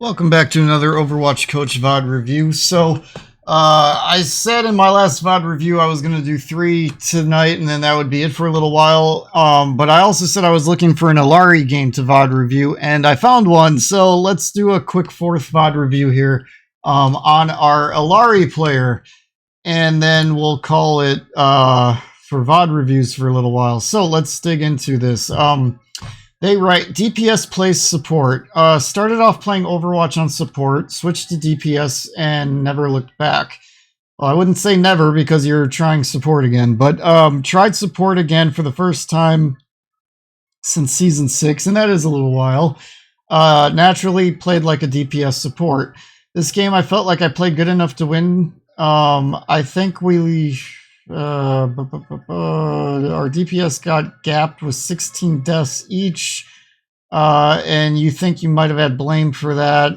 Welcome back to another Overwatch Coach VOD review. I said in my last VOD review I was going to do 3 tonight, and then that would be it for a little while. But I also said I was looking for an Illari game to VOD review, and I found one. So let's do a quick 4th VOD review here on our Illari player, and then we'll call it for VOD reviews for a little while. So let's dig into this. They write, DPS plays support. Started off playing Overwatch on support, switched to DPS, and never looked back. Well, I wouldn't say never because you're trying support again, but tried support again for the first time since Season 6, and that is a little while. Naturally played like a DPS support. This game I felt like I played good enough to win. I think our DPS got gapped with 16 deaths each, and you think you might have had blame for that.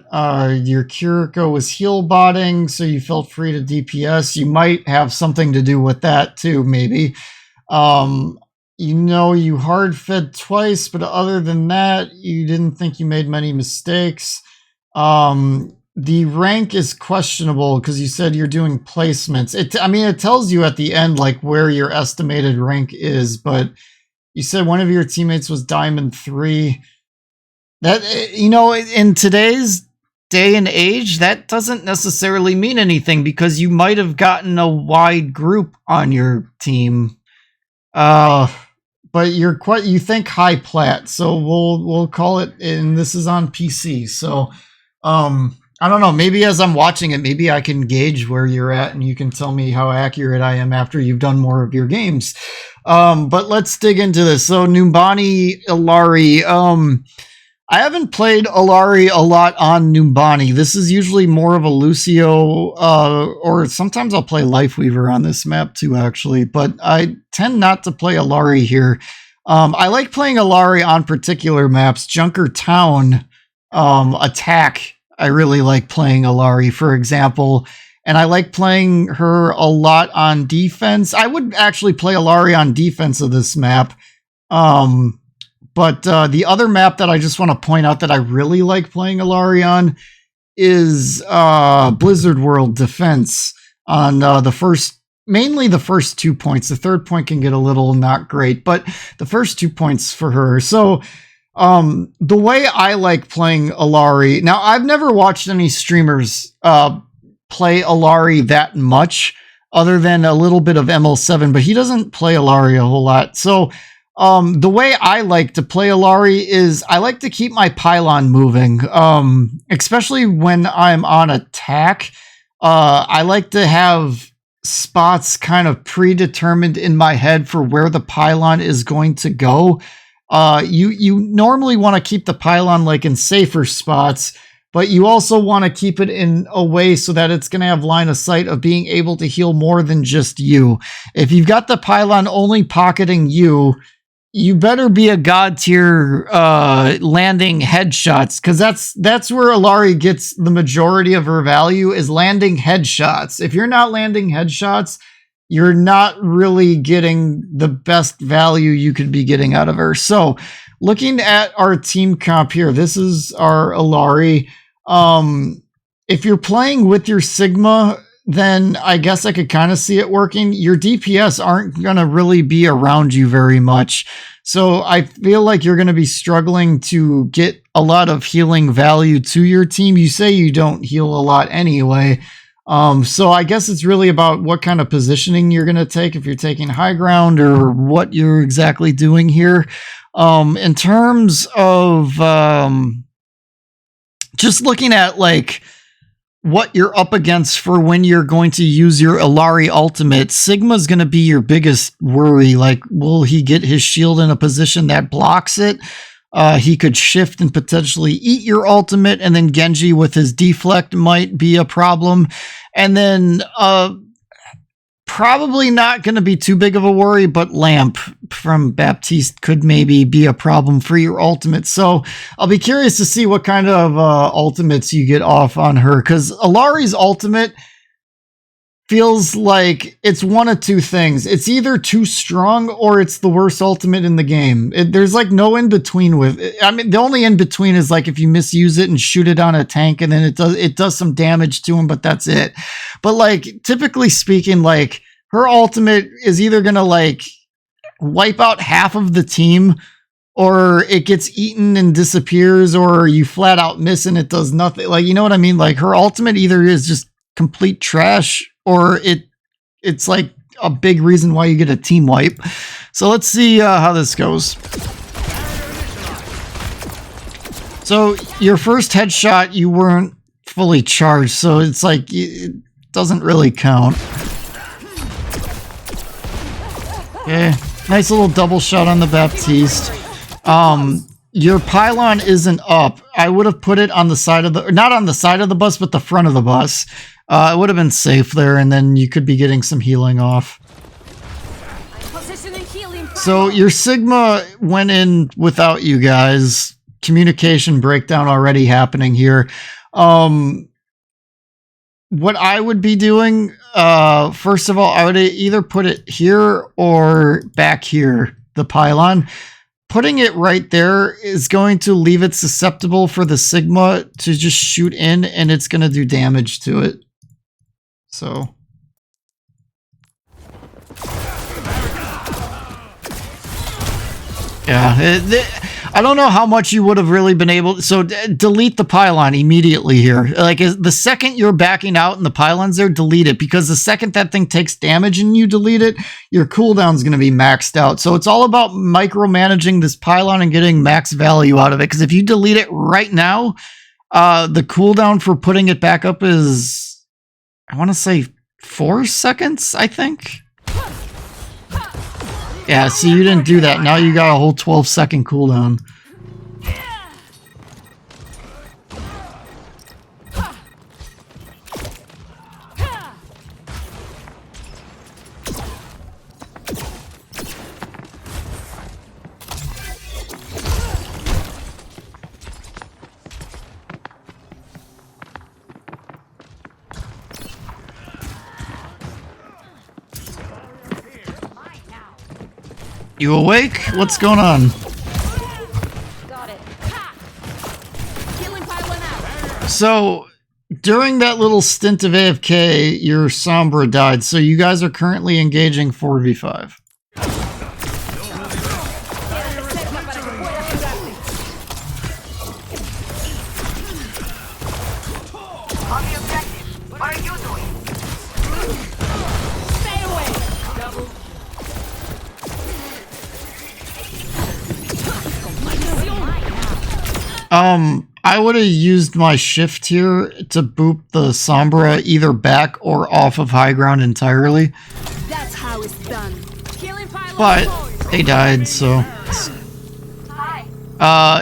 Your Kiriko was heal botting, so you felt free to DPS. You might have something to do with that too, maybe. You hard fed twice, but other than that, you didn't think you made many mistakes. The rank is questionable because you said you're doing placements. It tells you at the end like where your estimated rank is, but you said one of your teammates was Diamond 3. That, in today's day and age, that doesn't necessarily mean anything because you might have gotten a wide group on your team. But you think high plat, so we'll call it, and this is on PC. So, I don't know, maybe as I'm watching it, maybe I can gauge where you're at and you can tell me how accurate I am after you've done more of your games. But let's dig into this. So Numbani, Illari. I haven't played Illari a lot on Numbani. This is usually more of a Lucio, or sometimes I'll play Lifeweaver on this map too, actually. But I tend not to play Illari here. I like playing Illari on particular maps. Junker Town, Attack. I really like playing Illari, for example, and I like playing her a lot on defense. I would actually play Illari on defense of this map. But the other map that I just want to point out that I really like playing Illari on is Blizzard World Defense on mainly the first 2 points. The third point can get a little not great, but the first 2 points for her. So the way I like playing Illari, now I've never watched any streamers play Illari that much other than a little bit of ML7, but he doesn't play Illari a whole lot. So the way I like to play Illari is I like to keep my pylon moving, especially when I'm on attack. I like to have spots kind of predetermined in my head for where the pylon is going to go. You normally want to keep the pylon like in safer spots, but you also want to keep it in a way so that it's going to have line of sight of being able to heal more than just you. If you've got the pylon only pocketing you, you better be a god tier landing headshots, because that's where Illari gets the majority of her value, is landing headshots. If you're not landing headshots, you're not really getting the best value you could be getting out of her. So looking at our team comp here, this is our Illari. If you're playing with your Sigma, then I guess I could kind of see it working. Your DPS aren't going to really be around you very much. So I feel like you're going to be struggling to get a lot of healing value to your team. You say you don't heal a lot anyway. So I guess it's really about what kind of positioning you're going to take, if you're taking high ground or what you're exactly doing here. In terms of just looking at like what you're up against for when you're going to use your Illari ultimate, Sigma's going to be your biggest worry. Like, will he get his shield in a position that blocks it? He could shift and potentially eat your ultimate, and then Genji with his deflect might be a problem. And then probably not going to be too big of a worry, but Lamp from Baptiste could maybe be a problem for your ultimate. So I'll be curious to see what kind of ultimates you get off on her, because Illari's ultimate feels like it's one of two things. It's either too strong or it's the worst ultimate in the game. There's like no in between with it. I mean, the only in between is like if you misuse it and shoot it on a tank and then it does some damage to him, but that's it. But like typically speaking, like her ultimate is either gonna like wipe out half of the team, or it gets eaten and disappears, or you flat out miss and it does nothing. Like, you know what I mean? Like her ultimate either is just complete trash, or it's like a big reason why you get a team wipe. So let's see how this goes. So your first headshot, you weren't fully charged, so it's like it doesn't really count. Okay, nice little double shot on the Baptiste. Your pylon isn't up. I would have put it on the side of the, not on the side of the bus, but the front of the bus. It would have been safe there, and then you could be getting some healing off. So your Sigma went in without you guys. Communication breakdown already happening here. What I would be doing, first of all, I would either put it here or back here, the pylon. Putting it right there is going to leave it susceptible for the Sigma to just shoot in, and it's going to do damage to it. So. Yeah, I don't know how much you would have really been able to, so delete the pylon immediately here. Like the second you're backing out and the pylon's there, delete it, because the second that thing takes damage and you delete it, your cooldown's going to be maxed out. So it's all about micromanaging this pylon and getting max value out of it, because if you delete it right now, the cooldown for putting it back up is, I want to say 4 seconds, I think. Yeah, see, you didn't do that. Now you got a whole 12-second cooldown. You awake? What's going on? Got it. So, during that little stint of AFK, your Sombra died, so you guys are currently engaging 4v5. On the objective. What are you doing? Stay away. Double. I would have used my shift here to boop the Sombra either back or off of high ground entirely. That's how it's done. But they died, so.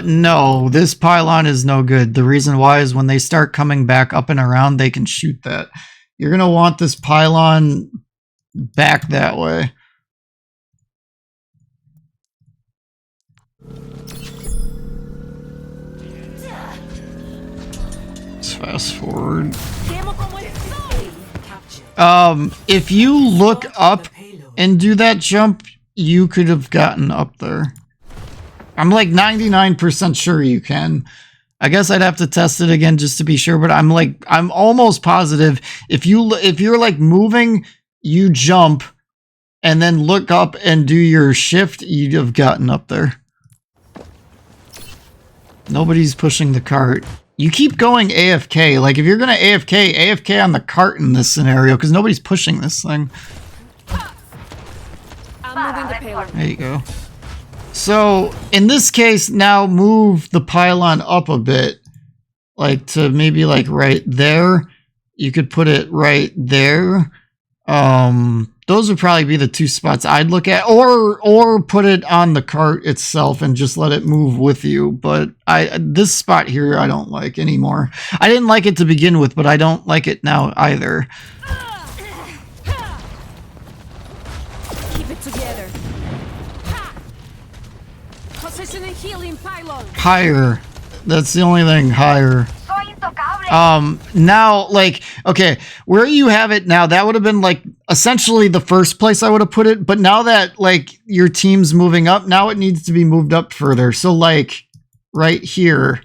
No, this pylon is no good. The reason why is when they start coming back up and around, they can shoot that. You're gonna want this pylon back that way. Let's fast forward. If you look up and do that jump, you could have gotten up there. I'm like 99% sure you can. I guess I'd have to test it again just to be sure, but I'm almost positive if you're like moving, you jump and then look up and do your shift, you'd have gotten up there. Nobody's pushing the cart. You keep going AFK. Like if you're gonna AFK on the cart in this scenario, because nobody's pushing this thing. I'm moving the payload. There you go. So in this case, now move the pylon up a bit, like to maybe like right there. You could put it right there. Those would probably be the two spots I'd look at, or put it on the cart itself and just let it move with you. But this spot here I don't like anymore. I didn't like it to begin with, but I don't like it now either. Keep it together. Positioning healing pylon. Higher. That's the only thing. Higher. Soy intocable. Now, like, okay, where you have it now, that would have been like essentially the first place I would have put it. But now that like your team's moving up, now it needs to be moved up further. So like right here,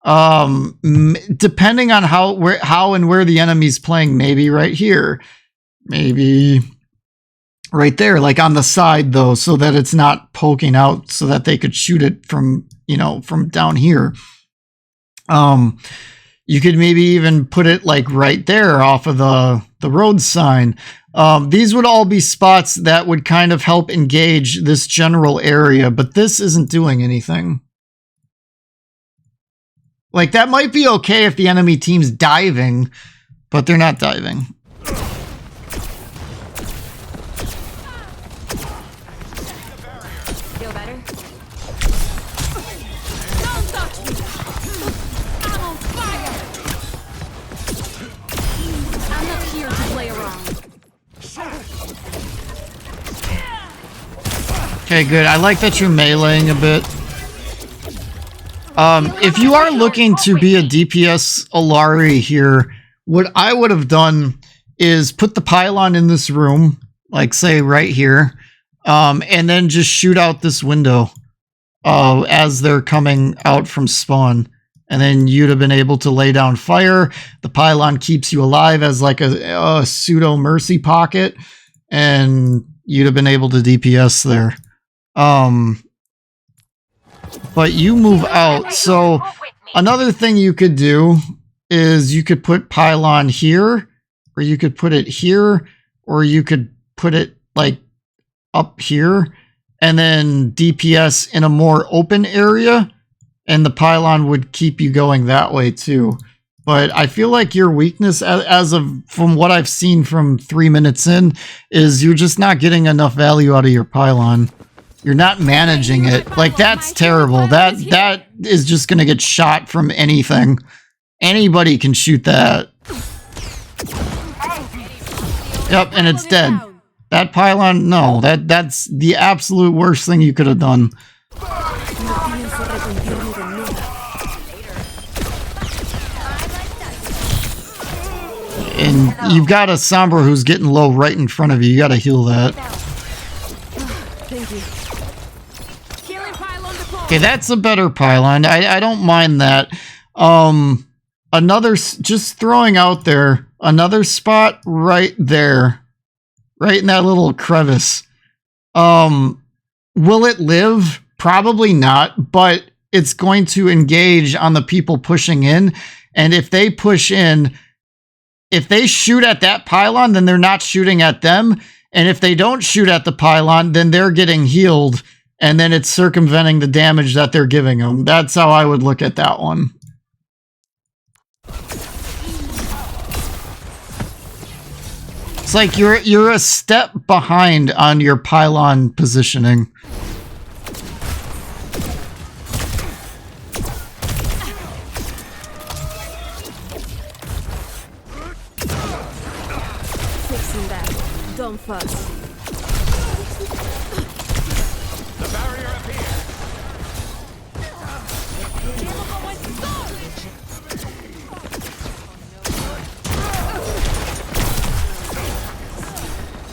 depending on how and where the enemy's playing, maybe right here, maybe right there, like on the side though, so that it's not poking out, so that they could shoot it from, you know, from down here. You could maybe even put it like right there off of the road sign. These would all be spots that would kind of help engage this general area, but this isn't doing anything. Like, that might be okay if the enemy team's diving, but they're not diving. Feel better? Don't touch me! I'm on fire! I'm not here to play around. Okay, good. I like that you're meleeing a bit. If you are looking to be a DPS Illari here, what I would have done is put the pylon in this room, like say right here, and then just shoot out this window as they're coming out from spawn. And then you'd have been able to lay down fire. The pylon keeps you alive as like a pseudo mercy pocket, and you'd have been able to DPS there. But you move out. So another thing you could do is you could put pylon here, or you could put it here, or you could put it like up here, and then DPS in a more open area, and the pylon would keep you going that way too. But I feel like your weakness, from what I've seen from 3 minutes in, is you're just not getting enough value out of your pylon. You're not managing it. Like, that's terrible. That is just going to get shot from anything. Anybody can shoot that. Yep, and it's dead. That pylon, no. That's the absolute worst thing you could have done. And you've got a Sombra who's getting low right in front of you. You got to heal that. Thank you. Okay, that's a better pylon. I don't mind that. Just throwing out there, another spot right there, right in that little crevice. Will it live? Probably not, but it's going to engage on the people pushing in. And if they push in, if they shoot at that pylon, then they're not shooting at them. And if they don't shoot at the pylon, then they're getting healed. And then it's circumventing the damage that they're giving them. That's how I would look at that one. It's like you're a step behind on your pylon positioning. Fixing that. Don't fuss.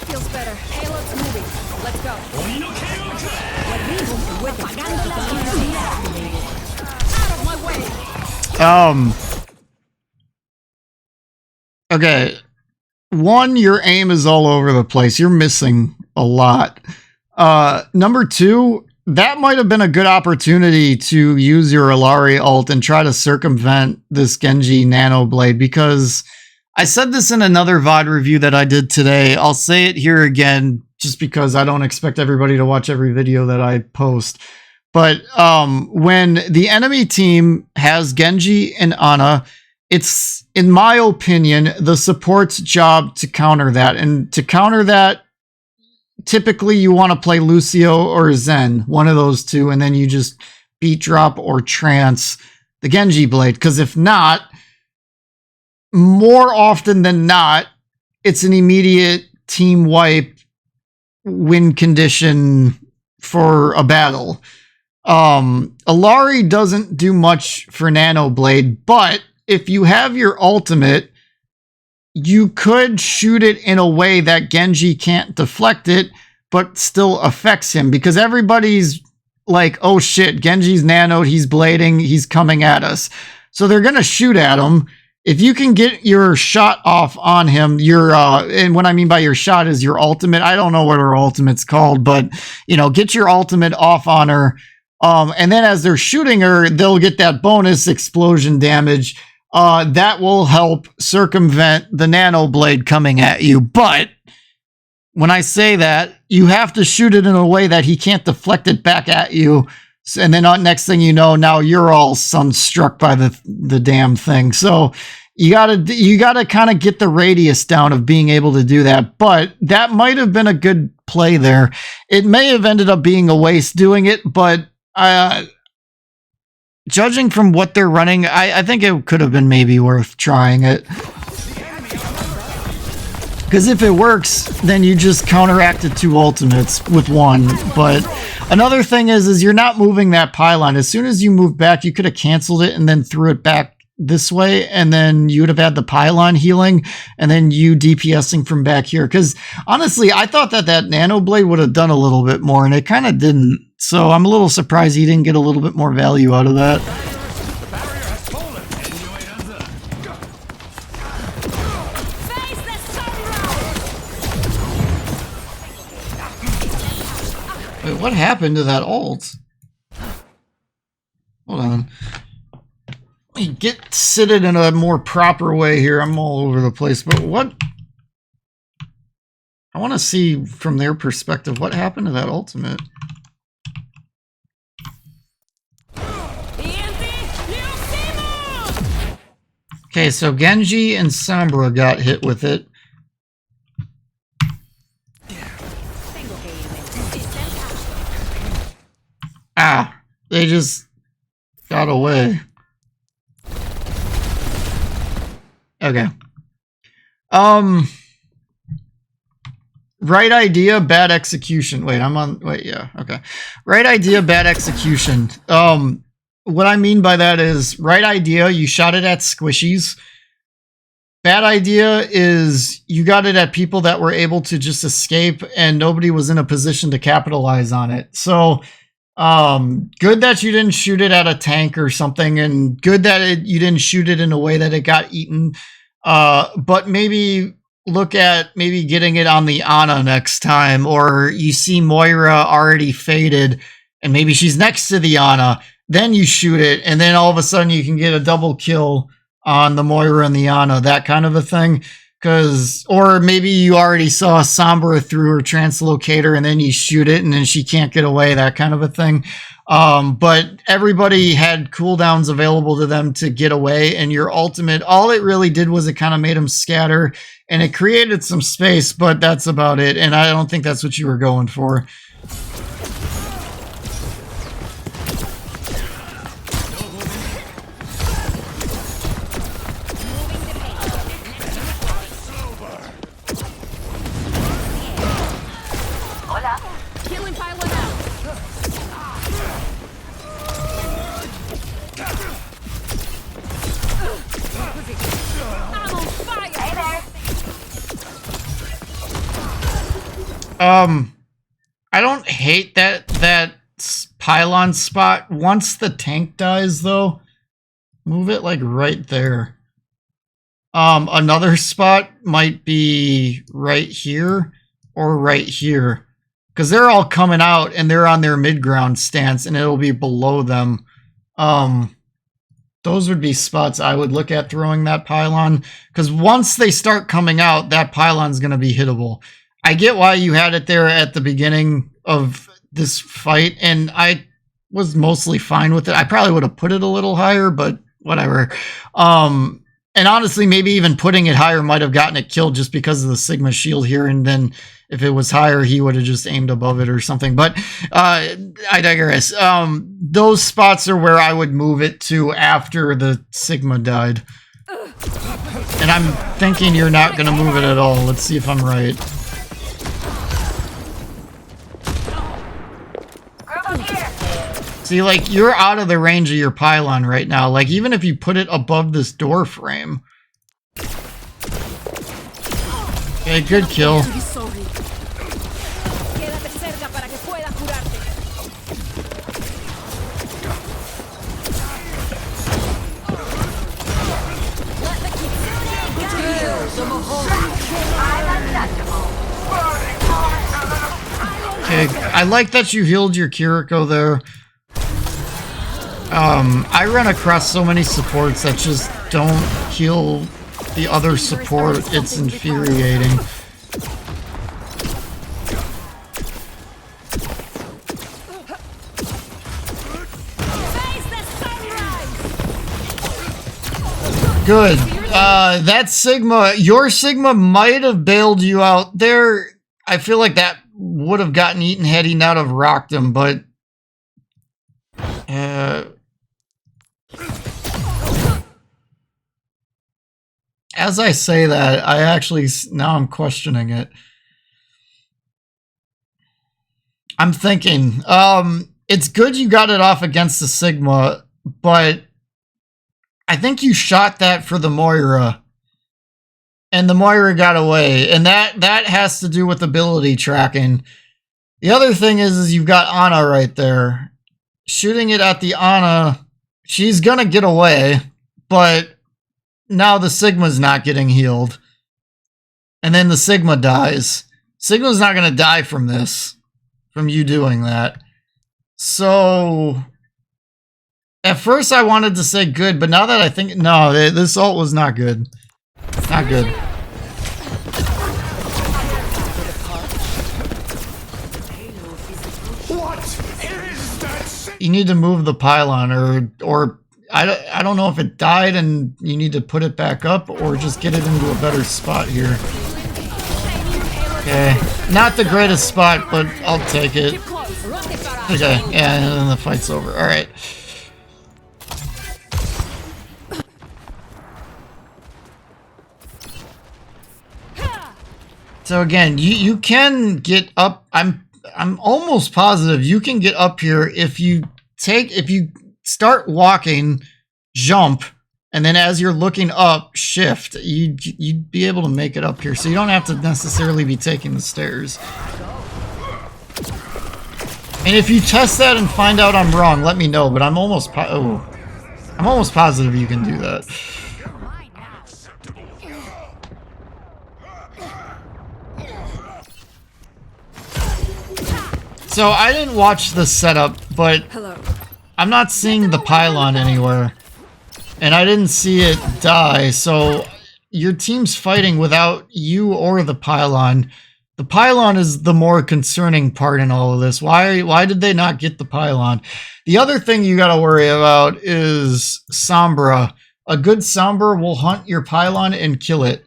Feels better. Payload's moving. Let's go. Out of my way. Okay. One, your aim is all over the place. You're missing a lot. Number two, that might have been a good opportunity to use your Illari ult and try to circumvent this Genji Nano Blade, because I said this in another VOD review that I did today. I'll say it here again, just because I don't expect everybody to watch every video that I post. But when the enemy team has Genji and Ana, it's, in my opinion, the support's job to counter that. And to counter that, typically you want to play Lucio or Zen, one of those two, and then you just beat drop or trance the Genji Blade. Because if not, more often than not, it's an immediate team wipe win condition for a battle. Illari doesn't do much for Nano Blade, but if you have your ultimate, you could shoot it in a way that Genji can't deflect it, but still affects him, because everybody's like, oh shit, Genji's nanoed, he's blading, he's coming at us. So they're going to shoot at him. If you can get your shot off on him, and what I mean by your shot is your ultimate. I don't know what her ultimate's called, but, you know, get your ultimate off on her. And then as they're shooting her, they'll get that bonus explosion damage. That will help circumvent the nano blade coming at you. But when I say that, you have to shoot it in a way that he can't deflect it back at you. And then next thing you know, now you're all sunstruck by the damn thing. So you gotta kind of get the radius down of being able to do that. But that might have been a good play there. It may have ended up being a waste doing it, but judging from what they're running, I think it could have been maybe worth trying it. Because if it works, then you just counteracted 2 ultimates with 1. But another thing is you're not moving that pylon. As soon as you move back, you could have canceled it and then threw it back this way, and then you would have had the pylon healing, and then you DPSing from back here. Because honestly, I thought that nano blade would have done a little bit more, and it kind of didn't. So I'm a little surprised he didn't get a little bit more value out of that. Wait, what happened to that ult? Hold on. Let me get seated in a more proper way here. I'm all over the place, but what? I want to see from their perspective what happened to that ultimate. Okay, so Genji and Sombra got hit with it. Ah, they just got away. Okay. Right idea, bad execution. Wait, yeah, okay. Right idea, bad execution. What I mean by that is, right idea, you shot it at squishies. Bad idea is you got it at people that were able to just escape and nobody was in a position to capitalize on it. So, good that you didn't shoot it at a tank or something, and good that you didn't shoot it in a way that it got eaten. But maybe look at maybe getting it on the Ana next time, or you see Moira already faded and maybe she's next to the Ana, then you shoot it, and then all of a sudden you can get a double kill on the Moira and the Ana, that kind of a thing. Or maybe you already saw Sombra through her translocator and then you shoot it and then she can't get away, that kind of a thing. But everybody had cooldowns available to them to get away, and your ultimate, all it really did was it kind of made them scatter and it created some space, but that's about it. And I don't think that's what you were going for. I don't hate that pylon spot. Once the tank dies, though, move it like right there. Another spot might be right here or right here, because they're all coming out and they're on their mid-ground stance and it'll be below them. Those would be spots I would look at throwing that pylon, because once they start coming out, that pylon's going to be hittable. I get why you had it there at the beginning of this fight, and I was mostly fine with it. I probably would have put it a little higher, but whatever. And honestly, maybe even putting it higher might have gotten it killed just because of the Sigma shield here, and then if it was higher, he would have just aimed above it or something. But I digress. Those spots are where I would move it to after the Sigma died. And I'm thinking you're not going to move it at all. Let's see if I'm right. See, like, you're out of the range of your pylon right now. Like, even if you put it above this door frame. Okay, good kill. Okay, I like that you healed your Kiriko there. I run across so many supports that just don't heal the other support. It's infuriating. Good. That Sigma, your Sigma might have bailed you out there. I feel like that would have gotten eaten had he not have rocked him, but as I say that, I actually, now I'm questioning it. I'm thinking, it's good you got it off against the Sigma, but I think you shot that for the Moira, and the Moira got away, and that has to do with ability tracking. The other thing is you've got Ana right there. Shooting it at the Ana, she's gonna get away, but now the Sigma's not getting healed. And then the Sigma dies. Sigma's not gonna die from this, from you doing that. So at first I wanted to say good, but now that I think, no, this ult was not good. Not good. You need to move the pylon, or I don't know if it died and you need to put it back up, or just get it into a better spot here. Okay, not the greatest spot, but I'll take it. Okay, yeah, and then the fight's over. All right. So again, you can get up. I'm almost positive you can get up here if you start walking, jump, and then as you're looking up, shift. You'd be able to make it up here, so you don't have to necessarily be taking the stairs. And if you test that and find out I'm wrong, let me know. But I'm almost positive you can do that. So I didn't watch the setup, but I'm not seeing the pylon anywhere. And I didn't see it die, so your team's fighting without you or the pylon. The pylon is the more concerning part in all of this. Why did they not get the pylon? The other thing you gotta worry about is Sombra. A good Sombra will hunt your pylon and kill it.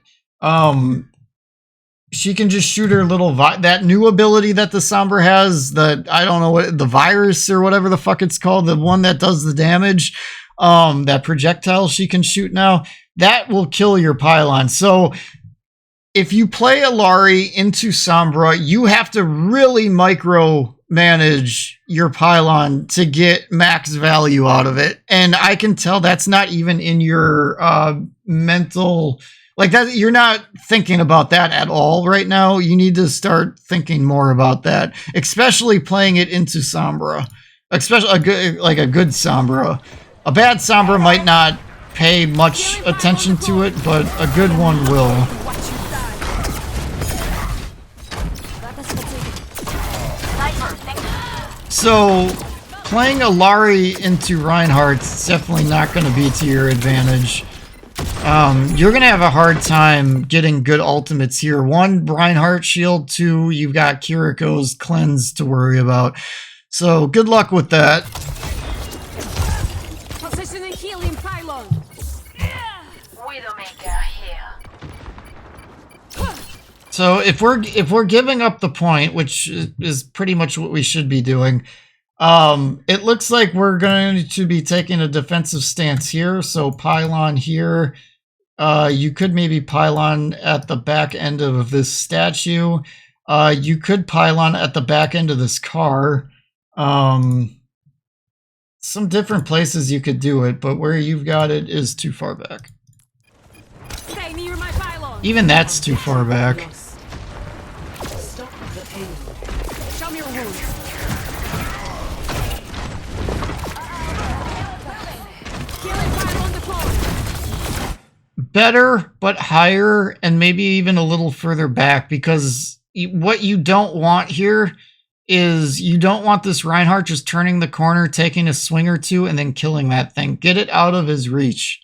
She can just shoot her little that new ability that the Sombra has, the I don't know what the virus or whatever the fuck it's called, the one that does the damage, that projectile she can shoot now, that will kill your pylon. So if you play Illari into Sombra, you have to really micro manage your pylon to get max value out of it. And I can tell that's not even in your mental. Like that, you're not thinking about that at all right now. You need to start thinking more about that, especially playing it into Sombra. Especially a good Sombra. A bad Sombra might not pay much attention to it, but a good one will. So playing Illari into Reinhardt's definitely not going to be to your advantage. You're going to have a hard time getting good ultimates here. One, Reinhardt shield. Two, you've got Kiriko's cleanse to worry about. So good luck with that. Positioning healing pylon. Widowmaker here. So if we're giving up the point, which is pretty much what we should be doing, it looks like we're going to be taking a defensive stance here. So pylon here. You could maybe pylon at the back end of this statue. You could pylon at the back end of this car. some different places you could do it, but where you've got it is too far back. Stay near my pylon. Even that's too far back. Stop the pain. Show me your wounds. Killing pylon deployed. Better, but higher, and maybe even a little further back, because what you don't want here is you don't want this Reinhardt just turning the corner, taking a swing or two, and then killing that thing. Get it out of his reach.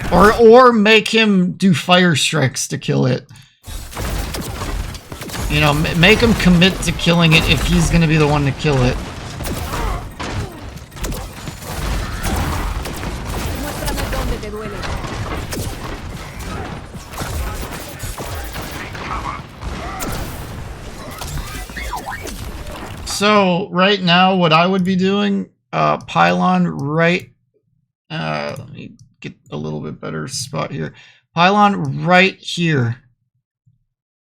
Or make him do fire strikes to kill it. You know, make him commit to killing it if he's going to be the one to kill it. Muéstrame dónde te duele. So, right now, what I would be doing, pylon right... let me get a little bit better spot here. Pylon right here.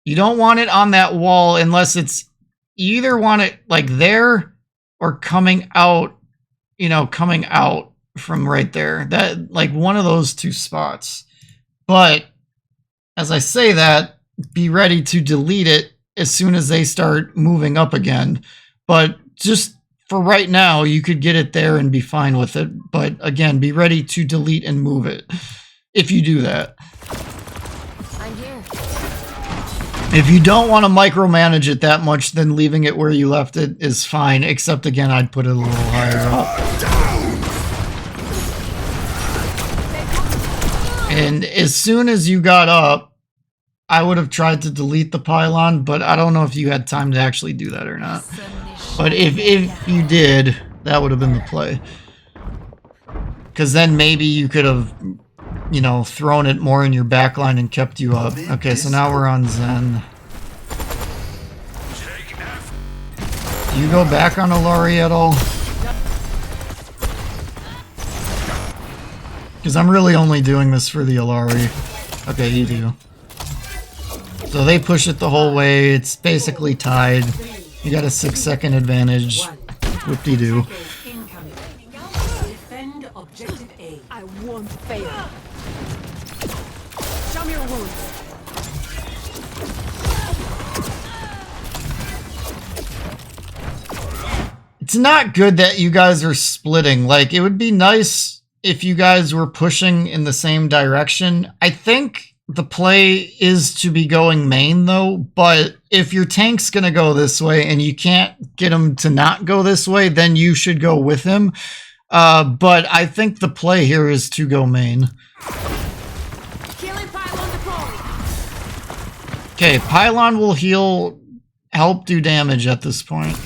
You don't want it on that wall unless it's... You either want it, like, there or coming out, you know, coming out from right there. That, like, one of those two spots. But, as I say that, be ready to delete it as soon as they start moving up again. But just for right now, you could get it there and be fine with it. But again, be ready to delete and move it if you do that. I'm here. If you don't want to micromanage it that much, then leaving it where you left it is fine. Except again, I'd put it a little higher up. And as soon as you got up, I would have tried to delete the pylon, but I don't know if you had time to actually do that or not. But if you did, that would have been the play. Because then maybe you could have, you know, thrown it more in your backline and kept you up. Okay, so now we're on Zen. Do you go back on Illari at all? Because I'm really only doing this for the Illari. Okay, you do. So they push it the whole way. It's basically tied. You got a 6-second advantage. Whoop-de-doo. Defend objective A. I won't fail. Show me your wounds. It's not good that you guys are splitting. Like, it would be nice if you guys were pushing in the same direction. I think the play is to be going main, though, but if your tank's going to go this way and you can't get him to not go this way, then you should go with him. But I think the play here is to go main. Killing pylon deployed. Okay, pylon will heal, help do damage at this point.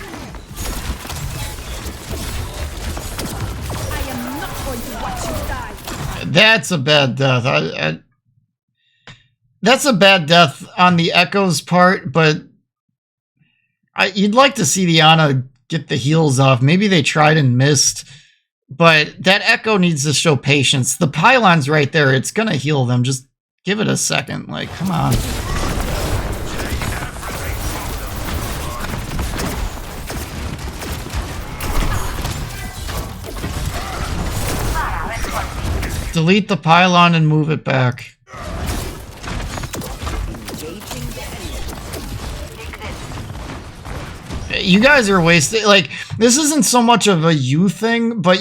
I am not going to watch you die. That's a bad death. That's a bad death on the Echo's part, but you'd like to see the Ana get the heals off. Maybe they tried and missed, but that Echo needs to show patience. The pylon's right there. It's going to heal them. Just give it a second. Like, come on. Delete the pylon and move it back. You guys are wasting, like, this isn't so much of a you thing, but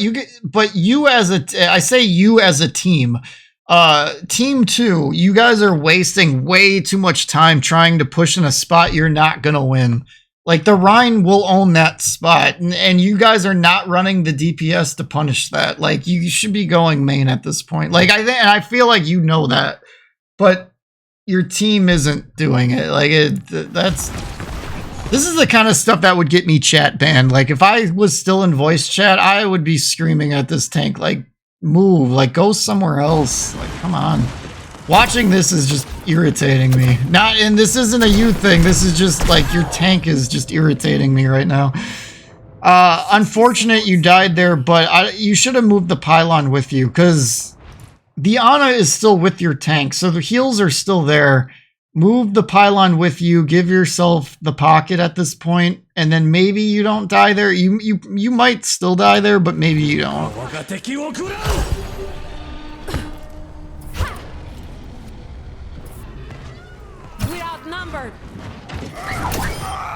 you as I say you as a team, team 2, you guys are wasting way too much time trying to push in a spot you're not gonna win. Like, the Rhine will own that spot, and you guys are not running the DPS to punish that. Like, you should be going main at this point. Like, I feel like you know that, but your team isn't doing it. Like, this is the kind of stuff that would get me chat banned. Like, if I was still in voice chat, I would be screaming at this tank, like, move, like, go somewhere else. Like, come on. Watching this is just irritating me. And this isn't a you thing. This is just, like, your tank is just irritating me right now. Unfortunate you died there, but you should have moved the pylon with you, because the Ana is still with your tank, so the heals are still there. Move the pylon with you. Give yourself the pocket at this point, and then maybe you don't die there. You might still die there, but maybe you don't. We're outnumbered.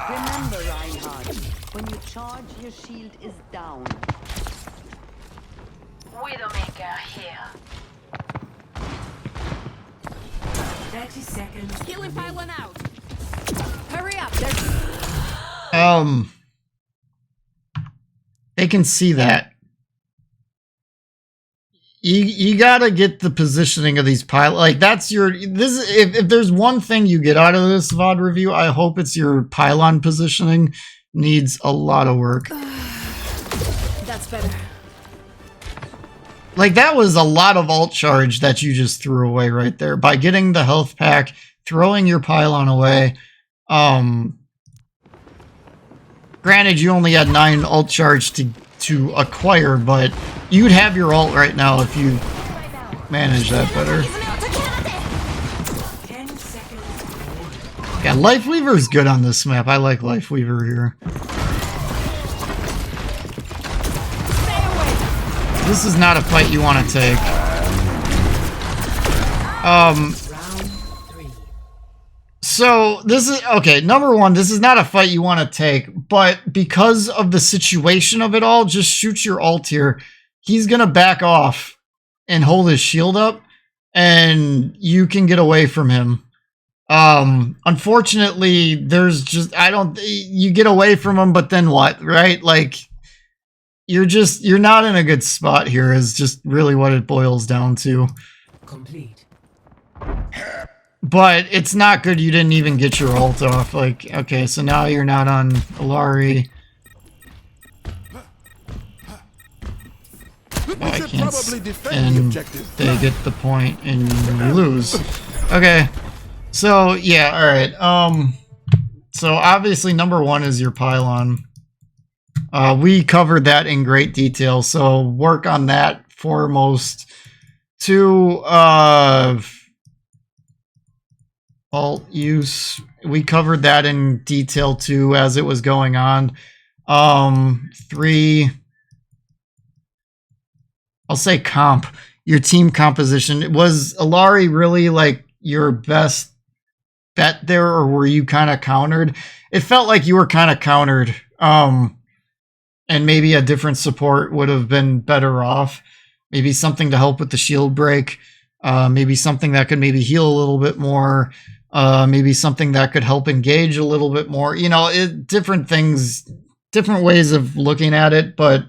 Remember, Reinhardt, when you charge, your shield is down. Widowmaker here. 30 seconds. Healing pylon out. Hurry up. There's They can see that. You gotta get the positioning of these pylons. Like that's your if there's one thing you get out of this VOD review, I hope it's your pylon positioning needs a lot of work. That's better. Like that was a lot of ult charge that you just threw away right there by getting the health pack, throwing your pylon away. Granted, you only had 9 ult charge to acquire, but you'd have your ult right now if you manage that better. 10 seconds. Yeah, Life Weaver is good on this map. I like Life Weaver here. This is not a fight you want to take. Round 3. So this is okay. Number one, this is not a fight you want to take, but because of the situation of it all, just shoot your ult here. He's gonna back off and hold his shield up, and you can get away from him. Unfortunately, there's just you get away from him, but then what, right? Like you're not in a good spot here is just really what it boils down to. Complete. But it's not good you didn't even get your ult off. Like, okay, so now you're not on Illari. I can't and they get the point and you lose. Okay. So yeah, alright. So obviously number one is your pylon. We covered that in great detail, so work on that foremost. 2, ult use. We covered that in detail too as it was going on. 3, I'll say comp. Your team composition. Was Illari really like your best bet there, or were you kind of countered? It felt like you were kind of countered. And maybe a different support would have been better off. Maybe something to help with the shield break. Maybe something that could maybe heal a little bit more. Maybe something that could help engage a little bit more. You know, different things, different ways of looking at it. But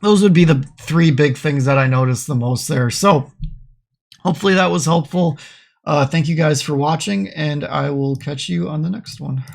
those would be the 3 big things that I noticed the most there. So hopefully that was helpful. Thank you guys for watching, and I will catch you on the next one.